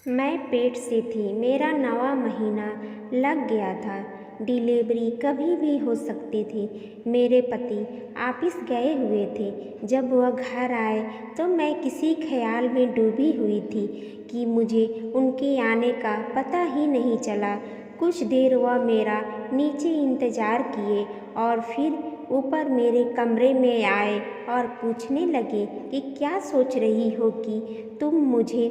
मैं पेट से थी। मेरा 9वां महीना लग गया था। डिलीवरी कभी भी हो सकती थी। मेरे पति ऑफिस गए हुए थे। जब वह घर आए तो मैं किसी ख्याल में डूबी हुई थी कि मुझे उनके आने का पता ही नहीं चला। कुछ देर वह मेरा नीचे इंतज़ार किए और फिर ऊपर मेरे कमरे में आए और पूछने लगे कि क्या सोच रही हो कि तुम मुझे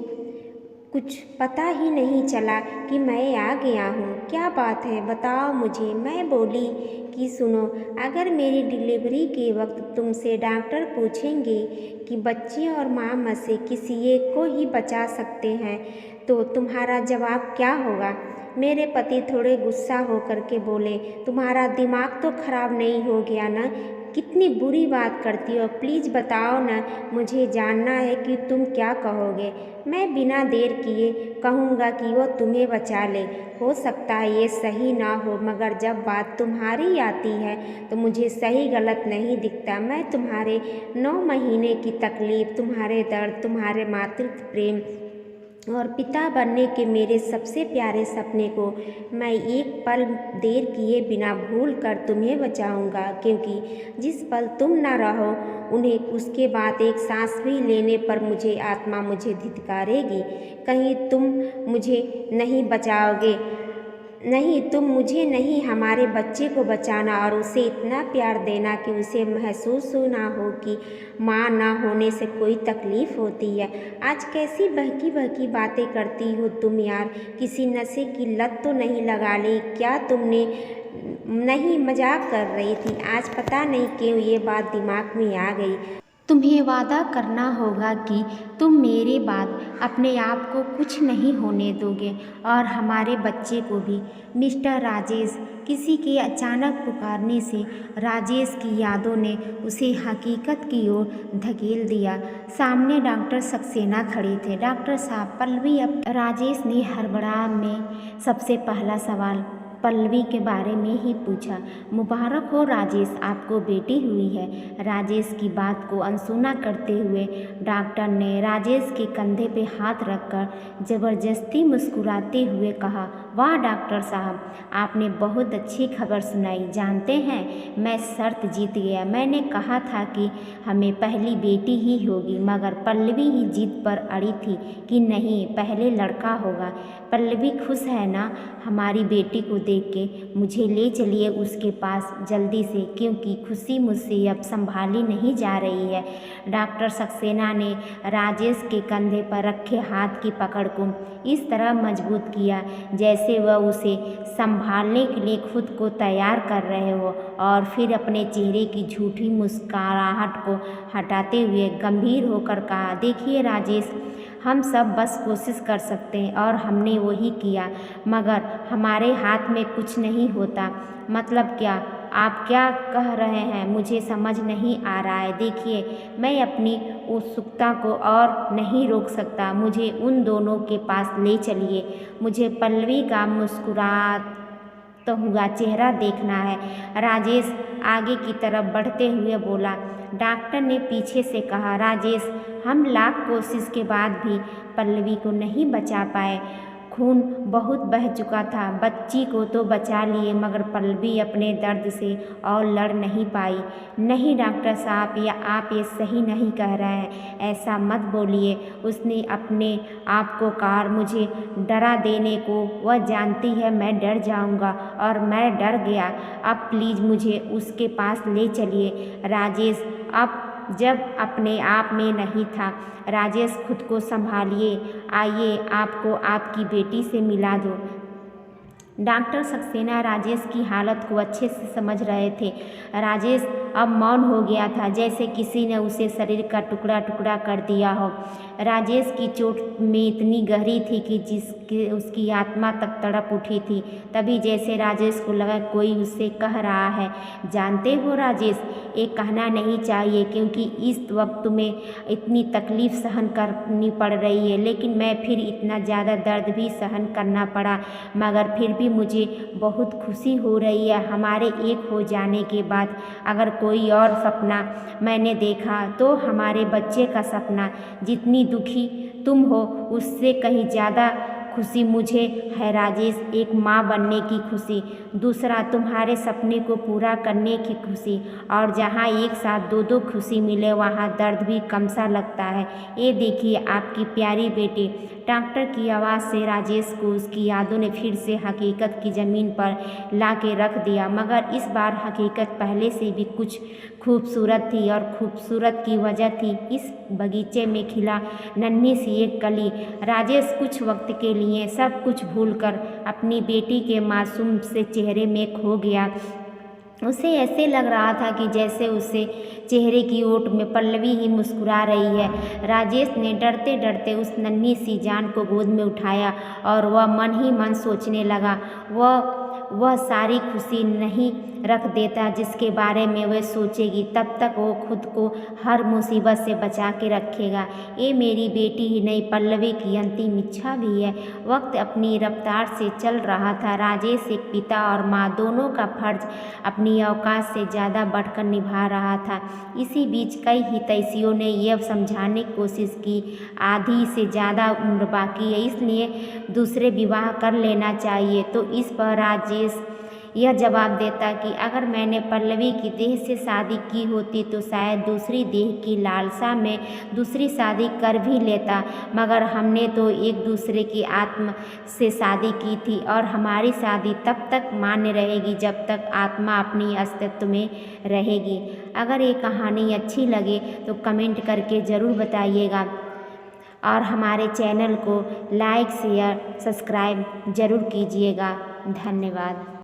कुछ पता ही नहीं चला कि मैं आ गया हूँ। क्या बात है, बताओ मुझे। मैं बोली कि सुनो, अगर मेरी डिलीवरी के वक्त तुमसे डॉक्टर पूछेंगे कि बच्चे और माँ में से किसी एक को ही बचा सकते हैं तो तुम्हारा जवाब क्या होगा? मेरे पति थोड़े गुस्सा होकर के बोले, तुम्हारा दिमाग तो खराब नहीं हो गया ना? कितनी बुरी बात करती हो, प्लीज़ बताओ ना, मुझे जानना है कि तुम क्या कहोगे। मैं बिना देर किए कहूँगा कि वो तुम्हें बचा ले। हो सकता है ये सही ना हो, मगर जब बात तुम्हारी आती है तो मुझे सही गलत नहीं दिखता। मैं तुम्हारे 9 महीने की तकलीफ़, तुम्हारे दर्द, तुम्हारे मातृत्व प्रेम और पिता बनने के मेरे सबसे प्यारे सपने को मैं एक पल देर किए बिना भूल कर तुम्हें बचाऊंगा, क्योंकि जिस पल तुम न रहो उन्हें उसके बाद एक सांस भी लेने पर आत्मा मुझे धिक्कारेगी। कहीं तुम मुझे नहीं बचाओगे, नहीं, तुम मुझे नहीं, हमारे बच्चे को बचाना और उसे इतना प्यार देना कि उसे महसूस ना हो कि माँ ना होने से कोई तकलीफ़ होती है। आज कैसी बहकी बहकी बातें करती हो तुम यार, किसी नशे की लत तो नहीं लगा ली क्या तुमने? नहीं, मजाक कर रही थी। आज पता नहीं क्यों ये बात दिमाग में आ गई। तुम्हें वादा करना होगा कि तुम मेरे बाद अपने आप को कुछ नहीं होने दोगे और हमारे बच्चे को भी। मिस्टर राजेश, किसी के अचानक पुकारने से राजेश की यादों ने उसे हकीकत की ओर धकेल दिया। सामने डॉक्टर सक्सेना खड़े थे। डॉक्टर साहब, पल्लवी अब। राजेश ने हड़बड़ा में सबसे पहला सवाल पल्लवी के बारे में ही पूछा। मुबारक हो राजेश, आपको बेटी हुई है। राजेश की बात को अनसुना करते हुए डॉक्टर ने राजेश के कंधे पे हाथ रखकर ज़बरदस्ती मुस्कुराते हुए कहा, वाह डॉक्टर साहब, आपने बहुत अच्छी खबर सुनाई। जानते हैं, मैं शर्त जीत गया। मैंने कहा था कि हमें पहली बेटी ही होगी, मगर पल्लवी ही जिद पर अड़ी थी कि नहीं, पहले लड़का होगा। पल्लवी खुश है ना हमारी बेटी को देख के? मुझे ले चलिए उसके पास जल्दी से, क्योंकि खुशी मुझसे अब संभाली नहीं जा रही है। डॉक्टर सक्सेना ने राजेश के कंधे पर रखे हाथ की पकड़ को इस तरह मजबूत किया जैसे वह उसे संभालने के लिए खुद को तैयार कर रहे हो, और फिर अपने चेहरे की झूठी मुस्कुराहट को हटाते हुए गंभीर होकर कहा, देखिए राजेश, हम सब बस कोशिश कर सकते हैं और हमने वही किया, मगर हमारे हाथ में कुछ नहीं होता। मतलब क्या? आप क्या कह रहे हैं? मुझे समझ नहीं आ रहा है। देखिए, मैं अपनी उत्सुकता को और नहीं रोक सकता। मुझे उन दोनों के पास ले चलिए। मुझे पल्लवी का मुस्कुराता हुआ चेहरा देखना है। राजेश आगे की तरफ बढ़ते हुए बोला। डॉक्टर ने पीछे से कहा, राजेश, हम लाख कोशिश के बाद भी पल्लवी को नहीं बचा पाए। खून बहुत बह चुका था। बच्ची को तो बचा लिए, मगर पल्लवी अपने दर्द से और लड़ नहीं पाई। नहीं डॉक्टर साहब, या आप ये सही नहीं कह रहे हैं। ऐसा मत बोलिए। उसने अपने आप को कार मुझे डरा देने को। वह जानती है मैं डर जाऊंगा और मैं डर गया। अब प्लीज़ मुझे उसके पास ले चलिए। राजेश अब जब अपने आप में नहीं था। राजेश, खुद को संभालिए। आइए, आपको आपकी बेटी से मिला दूं। डॉक्टर सक्सेना राजेश की हालत को अच्छे से समझ रहे थे। राजेश अब मौन हो गया था, जैसे किसी ने उसे शरीर का टुकड़ा टुकड़ा कर दिया हो। राजेश की चोट में इतनी गहरी थी कि जिसकी उसकी आत्मा तक तड़प उठी थी। तभी जैसे राजेश को लगा कोई उससे कह रहा है, जानते हो राजेश, ये कहना नहीं चाहिए क्योंकि इस वक्त तुम्हें इतनी तकलीफ़ सहन करनी पड़ रही है, लेकिन मैं फिर इतना ज़्यादा दर्द भी सहन करना पड़ा, मगर फिर भी मुझे बहुत खुशी हो रही है। हमारे एक हो जाने के बाद अगर कोई और सपना मैंने देखा तो हमारे बच्चे का सपना। जितनी दुखी तुम हो उससे कहीं ज़्यादा खुशी मुझे है राजेश, एक माँ बनने की खुशी, दूसरा तुम्हारे सपने को पूरा करने की खुशी। और जहाँ एक साथ दो दो खुशी मिले वहाँ दर्द भी कम सा लगता है। ये देखिए आपकी प्यारी बेटी। डॉक्टर की आवाज़ से राजेश को उसकी यादों ने फिर से हकीकत की ज़मीन पर ला के रख दिया, मगर इस बार हकीकत पहले से भी कुछ खूबसूरत थी। और खूबसूरत की वजह थी इस बगीचे में खिला नन्ही सी एक कली। राजेश कुछ वक्त के लिए सब कुछ भूलकर अपनी बेटी के मासूम से चेहरे में खो गया। उसे ऐसे लग रहा था कि जैसे उसे चेहरे की ओट में पल्लवी ही मुस्कुरा रही है। राजेश ने डरते डरते उस नन्ही सी जान को गोद में उठाया और वह मन ही मन सोचने लगा, वह सारी खुशी नहीं रख देता जिसके बारे में वह सोचेगी, तब तक वो खुद को हर मुसीबत से बचा के रखेगा। ये मेरी बेटी ही नहीं पल्लवी की अंतिम इच्छा भी है। वक्त अपनी रफ्तार से चल रहा था। राजेश एक पिता और माँ दोनों का फर्ज अपनी औकात से ज़्यादा बढ़कर निभा रहा था। इसी बीच कई हितैषियों ने यह समझाने की कोशिश की आधी से ज़्यादा उम्र बाकी है, इसलिए दूसरे विवाह कर लेना चाहिए। तो इस पर राजेश यह जवाब देता कि अगर मैंने पल्लवी की देह से शादी की होती तो शायद दूसरी देह की लालसा में दूसरी शादी कर भी लेता, मगर हमने तो एक दूसरे की आत्मा से शादी की थी और हमारी शादी तब तक मान्य रहेगी जब तक आत्मा अपनी अस्तित्व में रहेगी। अगर ये कहानी अच्छी लगे तो कमेंट करके ज़रूर बताइएगा और हमारे चैनल को लाइक शेयर सब्सक्राइब ज़रूर कीजिएगा। धन्यवाद।